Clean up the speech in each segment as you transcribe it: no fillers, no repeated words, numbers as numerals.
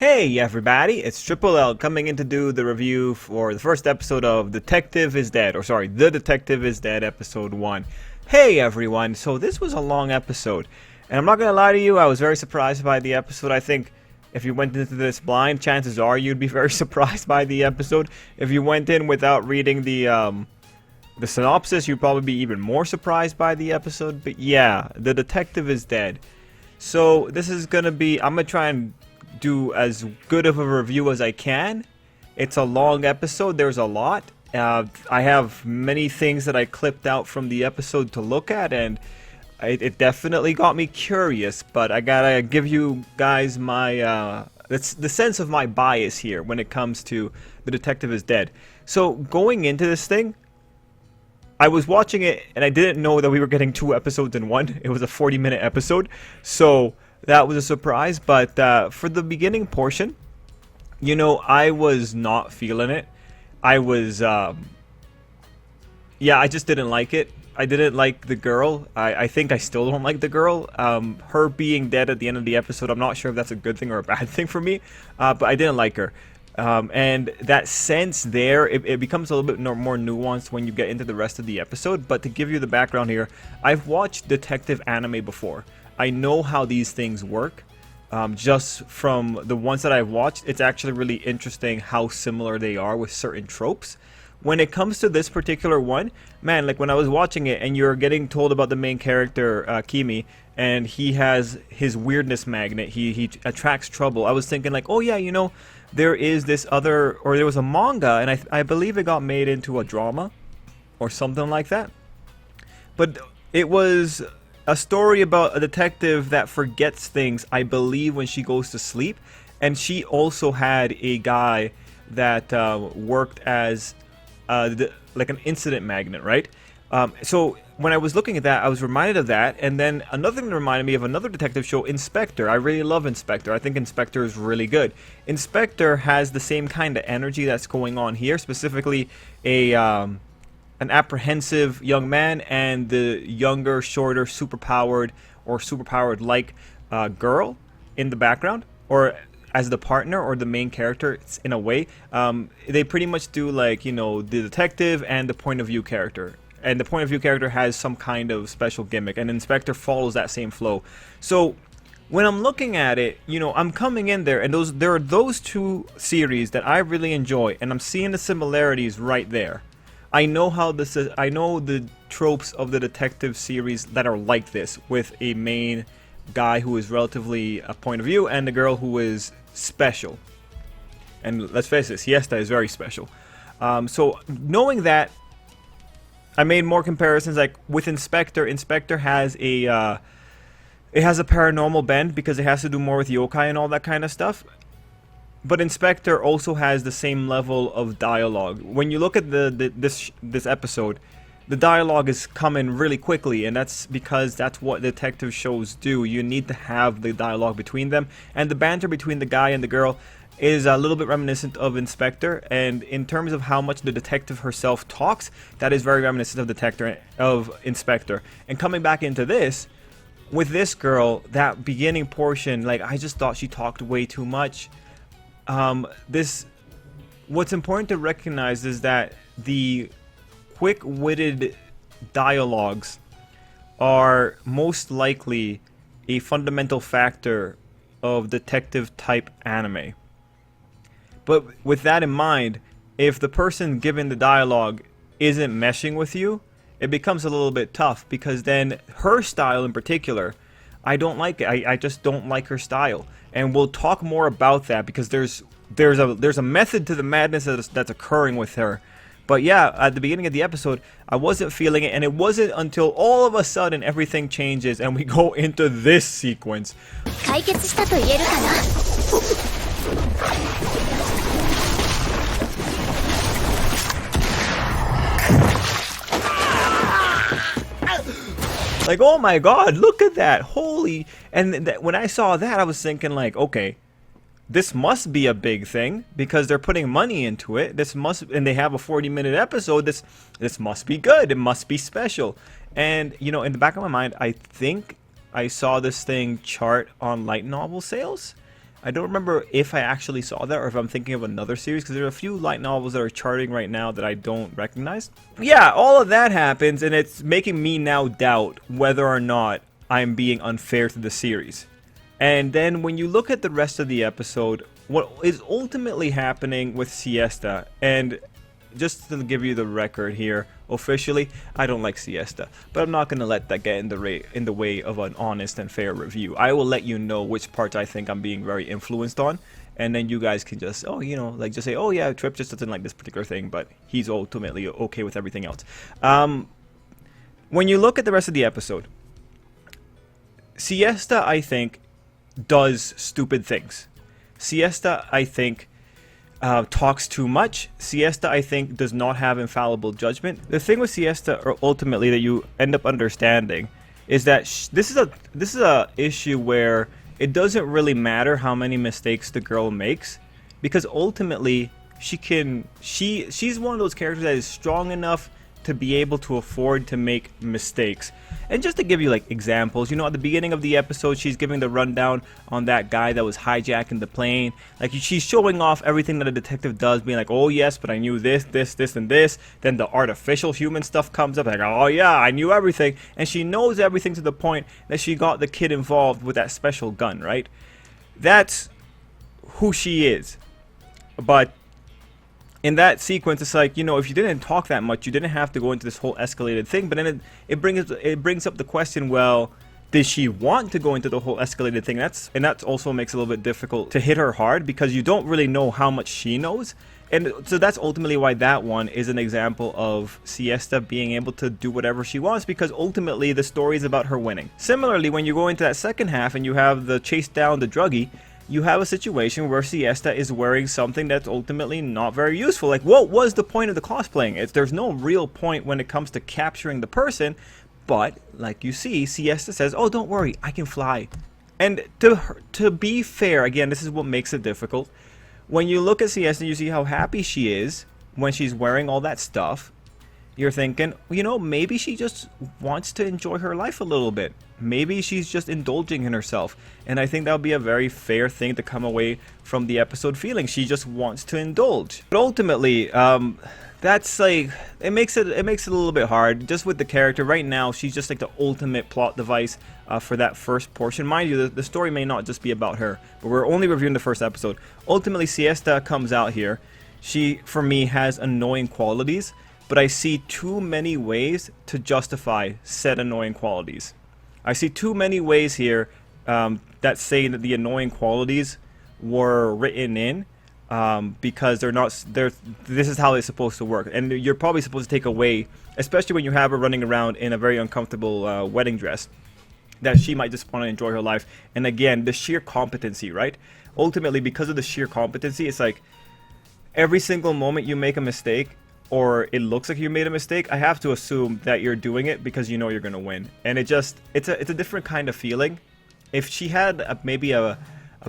Hey everybody, it's Tripl-L coming in to do the review for the first episode of Detective is Dead, or sorry, The Detective is Dead episode 1. Hey everyone, so this was a long episode, and I'm not gonna lie to you, I was very surprised by the episode. I think if you went into this blind, chances are you'd be very surprised by the episode. If you went in without reading the synopsis, you'd probably be even more surprised by the episode. But yeah, The Detective is Dead. So this is gonna be, I'm gonna try and do as good of a review as I can. It's a long episode, there's a lot. I have many things that I clipped out from the episode to look at, and it definitely got me curious, but I gotta give you guys my it's the sense of my bias here when it comes to The Detective is Dead. So going into this thing, I was watching it and I didn't know that we were getting 2 episodes in one. It was a 40-minute episode, so that was a surprise. But for the beginning portion, you know, I was not feeling it. I was, yeah, I just didn't like it. I didn't like the girl. I think I still don't like the girl. Her being dead at the end of the episode, I'm not sure if that's a good thing or a bad thing for me, but I didn't like her. And that sense there, it becomes a little bit more nuanced when you get into the rest of the episode. But to give you the background here, I've watched detective anime before. I know how these things work. Just from the ones that I've watched, it's actually really interesting how similar they are with certain tropes. When it comes to this particular one, man, like when I was watching it and you're getting told about the main character, Kimi, and he has his weirdness magnet, he attracts trouble, I was thinking like, oh yeah, you know, there is this other, or there was a manga, and I believe it got made into a drama or something like that. But it was a story about a detective that forgets things, I believe, when she goes to sleep. And she also had a guy that worked as like an incident magnet, right? So when I was looking at that, I was reminded of that, and then another thing reminded me of another detective show, Inspector. I really love Inspector. I think Inspector is really good. Inspector has the same kind of energy that's going on here, specifically a an apprehensive young man and the younger, shorter, superpowered or superpowered-like girl in the background, or as the partner or the main character in a way. They pretty much do, like, you know, the detective and the point of view character. And the point of view character has some kind of special gimmick, and Inspector follows that same flow. So when I'm looking at it, you know, I'm coming in there, and there are those 2 series that I really enjoy, and I'm seeing the similarities right there. I know how this is, I know the tropes of the detective series that are like this, with a main guy who is relatively a point of view and a girl who is special. And let's face it, Siesta is very special. So knowing that, I made more comparisons. Like with Inspector, Inspector has a it has a paranormal bend because it has to do more with yokai and all that kind of stuff. But Inspector also has the same level of dialogue. When you look at this episode, the dialogue is coming really quickly, and that's because that's what detective shows do. You need to have the dialogue between them, and the banter between the guy and the girl is a little bit reminiscent of Inspector. And in terms of how much the detective herself talks, that is very reminiscent of Inspector. And coming back into this, with this girl, that beginning portion, like, I just thought she talked way too much. What's important to recognize is that the quick-witted dialogues are most likely a fundamental factor of detective-type anime. But with that in mind, if the person giving the dialogue isn't meshing with you, it becomes a little bit tough, because then her style in particular, I don't like it. I just don't like her style. And we'll talk more about that, because there's a method to the madness that's occurring with her. But yeah, at the beginning of the episode, I wasn't feeling it, and it wasn't until all of a sudden everything changes and we go into this sequence. Like, oh my god, look at that, holy. And when I saw that, I was thinking like, okay, this must be a big thing, because they're putting money into it. And they have a 40-minute episode. This must be good. It must be special. And, you know, in the back of my mind, I think I saw this thing chart on light novel sales. I don't remember if I actually saw that or if I'm thinking of another series, because there are a few light novels that are charting right now that I don't recognize. Yeah, all of that happens, and it's making me now doubt whether or not I'm being unfair to the series. And then when you look at the rest of the episode, what is ultimately happening with Siesta, and just to give you the record here, officially, I don't like Siesta, but I'm not going to let that get in the way of an honest and fair review. I will let you know which parts I think I'm being very influenced on, and then you guys can just, just say, oh yeah, Trip just doesn't like this particular thing, but he's ultimately okay with everything else. When you look at the rest of the episode, Siesta, I think, does stupid things. Siesta, I think, talks too much. Siesta, I think, does not have infallible judgment. The thing with Siesta, ultimately, that you end up understanding, is that this is a issue where it doesn't really matter how many mistakes the girl makes, because ultimately she's one of those characters that is strong enough to be able to afford to make mistakes. And just to give you like examples, at the beginning of the episode, she's giving the rundown on that guy that was hijacking the plane. Like, she's showing off everything that a detective does, being like, oh yes, but I knew this, and this. Then the artificial human stuff comes up, like, oh yeah, I knew everything. And she knows everything to the point that she got the kid involved with that special gun, right? That's who she is. But in that sequence, it's like, if you didn't talk that much, you didn't have to go into this whole escalated thing. But then it brings up the question, well, did she want to go into the whole escalated thing? That also makes it a little bit difficult to hit her hard, because you don't really know how much she knows. And so that's ultimately why that one is an example of Siesta being able to do whatever she wants, because ultimately the story is about her winning. Similarly, when you go into that second half and you have the chase down the druggie, you have a situation where Siesta is wearing something that's ultimately not very useful. Like, what was the point of the cosplaying? There's no real point when it comes to capturing the person, but like you see, Siesta says, oh, don't worry, I can fly. And to be fair, again, this is what makes it difficult. When you look at Siesta, you see how happy she is when she's wearing all that stuff. You're thinking, maybe she just wants to enjoy her life a little bit. Maybe she's just indulging in herself. And I think that would be a very fair thing to come away from the episode feeling. She just wants to indulge. But ultimately, that's like, it makes it a little bit hard just with the character. Right now, she's just like the ultimate plot device for that first portion. Mind you, the story may not just be about her, but we're only reviewing the first episode. Ultimately, Siesta comes out here. She, for me, has annoying qualities, but I see too many ways to justify said annoying qualities. I see too many ways here that say that the annoying qualities were written in because this is how it's supposed to work. And you're probably supposed to take away, especially when you have her running around in a very uncomfortable wedding dress, that she might just want to enjoy her life. And again, the sheer competency, right? Ultimately, because of the sheer competency, it's like every single moment you make a mistake, or it looks like you made a mistake, I have to assume that you're doing it because you're going to win. And it's a different kind of feeling. If she had maybe a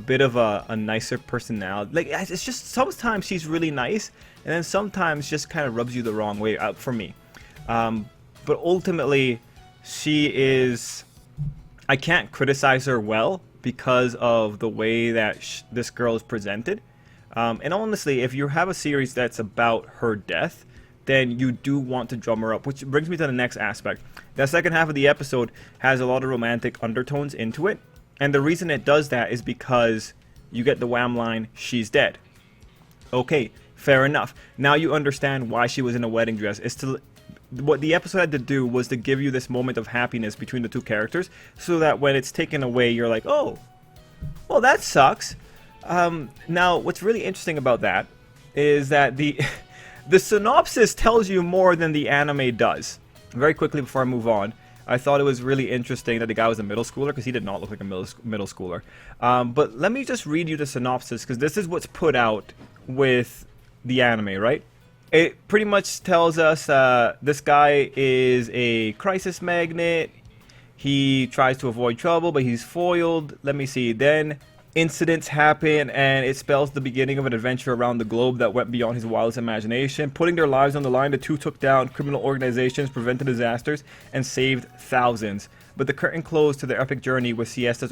bit of a nicer personality, like, it's just sometimes she's really nice, and then sometimes just kind of rubs you the wrong way, for me. But ultimately, she is, I can't criticize her well because of the way that this girl is presented. And honestly, if you have a series that's about her death, then you do want to drum her up, which brings me to the next aspect. That second half of the episode has a lot of romantic undertones into it, and the reason it does that is because you get the wham line, she's dead. Okay, fair enough. Now you understand why she was in a wedding dress. What the episode had to do was to give you this moment of happiness between the two characters, so that when it's taken away, you're like, oh, well, that sucks. Now, what's really interesting about that is that the synopsis tells you more than the anime does. Very quickly before I move on, I thought it was really interesting that the guy was a middle schooler, because he did not look like a middle schooler. But let me just read you the synopsis, because this is what's put out with the anime, right? It pretty much tells us this guy is a crisis magnet. He tries to avoid trouble, but he's foiled. Let me see. Then incidents happen, and it spells the beginning of an adventure around the globe that went beyond his wildest imagination. Putting their lives on the line, the two took down criminal organizations, prevented disasters, and saved thousands. But the curtain closed to their epic journey with Siesta's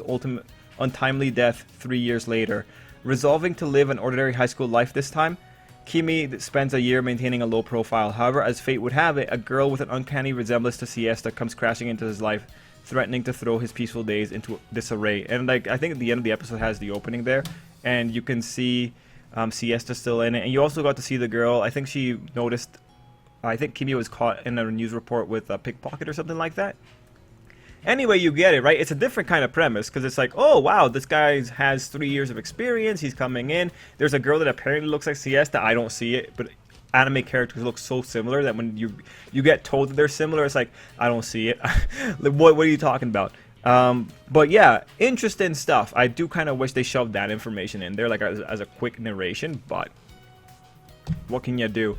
untimely death 3 years later. Resolving to live an ordinary high school life this time, Kimi spends a year maintaining a low profile. However, as fate would have it, a girl with an uncanny resemblance to Siesta comes crashing into his life, threatening to throw his peaceful days into disarray. And like, I think the end of the episode has the opening there, and you can see Siesta still in it. And you also got to see the girl. I think she noticed, I think Kimi was caught in a news report with a pickpocket or something like that. Anyway, you get it, right? It's a different kind of premise, because it's like, oh wow, this guy has 3 years of experience, he's coming in. There's a girl that apparently looks like Siesta. I don't see it, but anime characters look so similar that when you get told that they're similar, it's like, I don't see it. What are you talking about? But yeah, interesting stuff. I do kind of wish they shoved that information in there, like as a quick narration, but what can you do?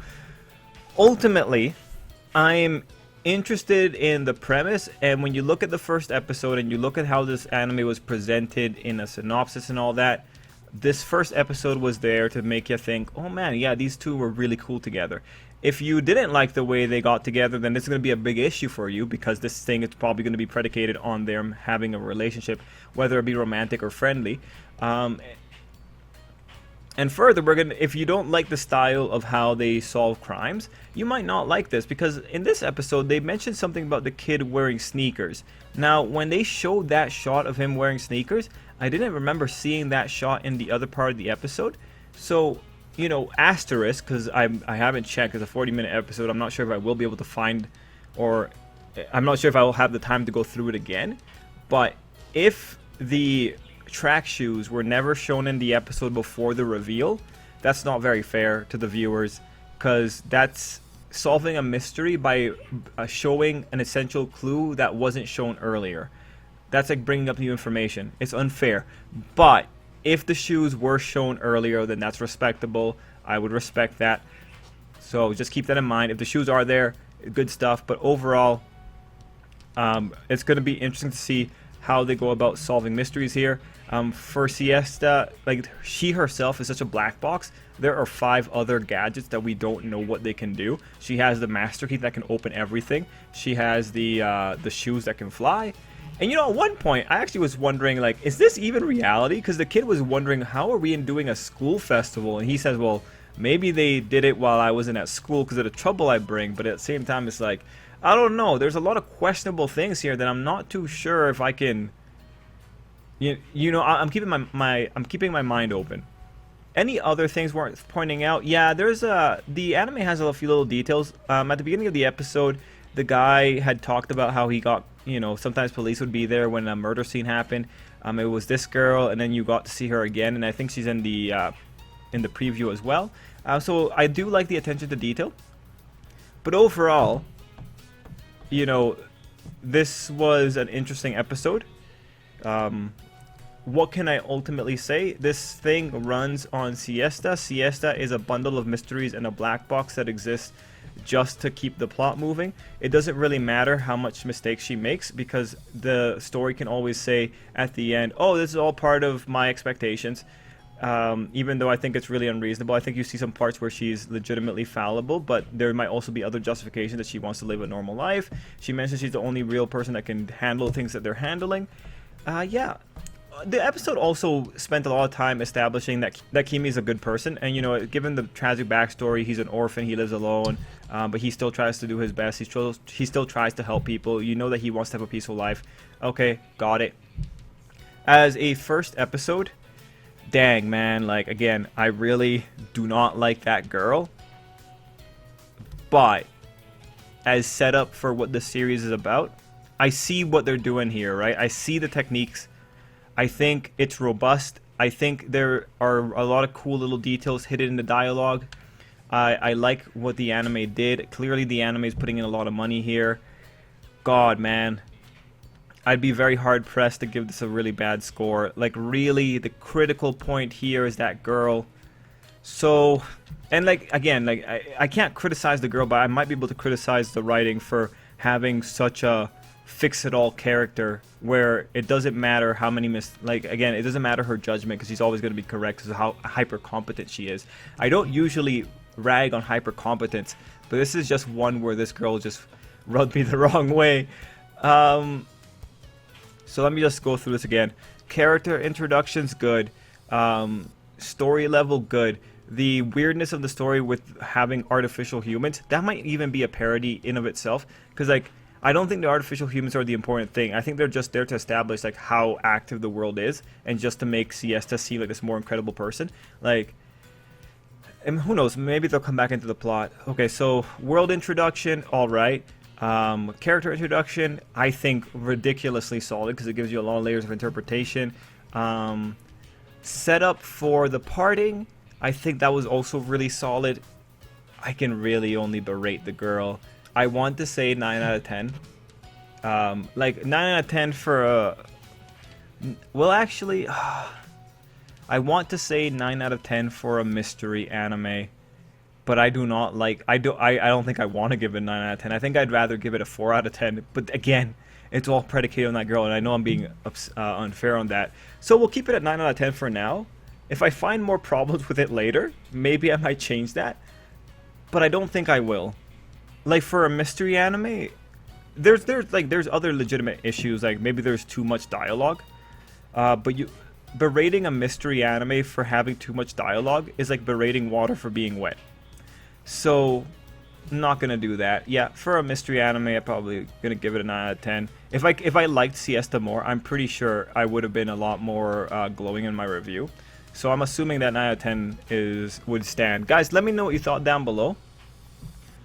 Ultimately, I'm interested in the premise, and when you look at the first episode and you look at how this anime was presented in a synopsis and all that, this first episode was there to make you think, oh man, yeah, these two were really cool together. If you didn't like the way they got together, then this is going to be a big issue for you, because this thing is probably going to be predicated on them having a relationship, whether it be romantic or friendly. And further, if you don't like the style of how they solve crimes, you might not like this, because in this episode they mentioned something about the kid wearing sneakers. Now, when they showed that shot of him wearing sneakers, I didn't remember seeing that shot in the other part of the episode. So, you know, asterisk, because I haven't checked. It's a 40-minute episode. I'm not sure if I will be able to find, or I'm not sure if I will have the time to go through it again. But if the track shoes were never shown in the episode before the reveal, that's not very fair to the viewers, because that's solving a mystery by showing an essential clue that wasn't shown earlier. That's like bringing up new information. It's unfair. But if the shoes were shown earlier, then that's respectable. I would respect that. So just keep that in mind. If the shoes are there, good stuff. But overall, it's going to be interesting to see how they go about solving mysteries here. For Siesta, like, she herself is such a black box. There are 5 other gadgets that we don't know what they can do. She has the master key that can open everything. She has the shoes that can fly. And you know, at one point, I actually was wondering, like, is this even reality? Because the kid was wondering, how are we doing a school festival? And he says, well, maybe they did it while I wasn't at school because of the trouble I bring. But at the same time, it's like, I don't know. There's a lot of questionable things here that I'm not too sure if I can. You know, I'm keeping I'm keeping my mind open. Any other things worth pointing out? Yeah, there's the anime has a few little details. At the beginning of the episode, the guy had talked about how he got, you know, sometimes police would be there when a murder scene happened. It was this girl, and then you got to see her again, and I think she's in the preview as well. So I do like the attention to detail. But overall, you know, this was an interesting episode. What can I ultimately say? This thing runs on Siesta. Siesta is a bundle of mysteries and a black box that exists just to keep the plot moving. It doesn't really matter how much mistakes she makes, because the story can always say at the end, oh, this is all part of my expectations. Even though I think it's really unreasonable. I think you see some parts where she's legitimately fallible, but there might also be other justifications that she wants to live a normal life. She mentions she's the only real person that can handle things that they're handling. Yeah. The episode also spent a lot of time establishing that Kimi is a good person, and you know, given the tragic backstory, he's an orphan, he lives alone, but he still tries to do his best. He still tries to help people. You know that he wants to have a peaceful life. Okay, got it. As a first episode, dang man, like, again, I really do not like that girl, but as set up for what the series is about, I see what they're doing here, right? I see the techniques. I think it's robust. I think there are a lot of cool little details hidden in the dialogue. I like what the anime did. Clearly the anime is putting in a lot of money here. God, man. I'd be very hard pressed to give this a really bad score. Like, really, the critical point here is that girl. So, and like, again, like, I can't criticize the girl, but I might be able to criticize the writing for having such a fix-it-all character where it doesn't matter how many again, it doesn't matter her judgment, because she's always going to be correct because of how hyper competent she is. I don't usually rag on hyper competence, but this is just one where this girl just rubbed me the wrong way. So let me just go through this again. Character introduction's good. Story level good. The weirdness of the story with having artificial humans, that might even be a parody in of itself, because like I don't think the artificial humans are the important thing. I think they're just there to establish like how active the world is, and just to make Siesta seem like this more incredible person. Like, and who knows, maybe they'll come back into the plot. Okay, so world introduction, all right. Character introduction, I think ridiculously solid because it gives you a lot of layers of interpretation. Setup for the parting, I think that was also really solid. I can really only berate the girl. I want to say 9 out of 10. Like 9 out of 10 for a... Well, actually, I want to say 9 out of 10 for a mystery anime. But I do not like... I don't think I want to give it 9 out of 10. I think I'd rather give it a 4 out of 10. But again, it's all predicated on that girl, and I know I'm being unfair on that. So we'll keep it at 9 out of 10 for now. If I find more problems with it later, maybe I might change that. But I don't think I will. Like for a mystery anime, there's other legitimate issues. Like maybe there's too much dialogue. But berating a mystery anime for having too much dialogue is like berating water for being wet. So, not gonna do that. Yeah, for a mystery anime, I'm probably gonna give it a 9 out of 10. If I liked Siesta more, I'm pretty sure I would have been a lot more glowing in my review. So I'm assuming that 9 out of 10 would stand. Guys, let me know what you thought down below.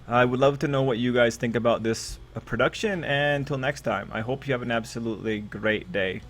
I would love to know what you guys think about this production, and until next time, I hope you have an absolutely great day.